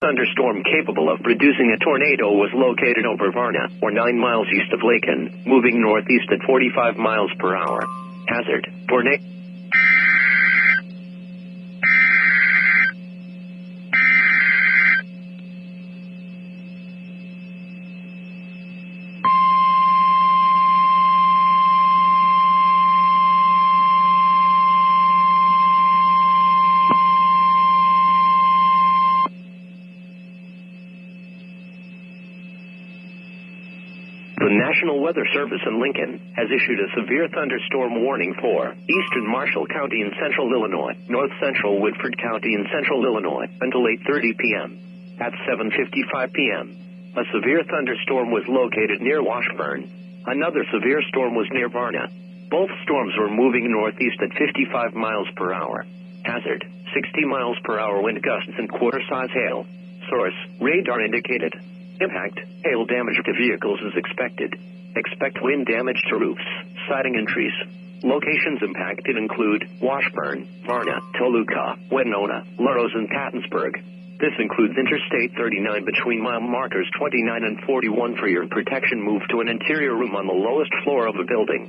Thunderstorm capable of producing a tornado was located over Varna, or 9 miles east of Laken, moving northeast at 45 miles per hour. Hazard: tornado. The National Weather Service in Lincoln has issued a severe thunderstorm warning for eastern Marshall County in central Illinois, north central Woodford County in central Illinois, until 8:30 p.m. At 7:55 p.m., a severe thunderstorm was located near Washburn. Another severe storm was near Varna. Both storms were moving northeast at 55 miles per hour. Hazard: 60 miles per hour wind gusts and quarter-size hail. Source: radar indicated. Impact: hail damage to vehicles is expected. Expect wind damage to roofs, siding, and trees. Locations impacted include Washburn, Varna, Toluca, Winona, Larose, and Pattonsburg. This includes Interstate 39 between mile markers 29 and 41. For your protection, move to an interior room on the lowest floor of a building.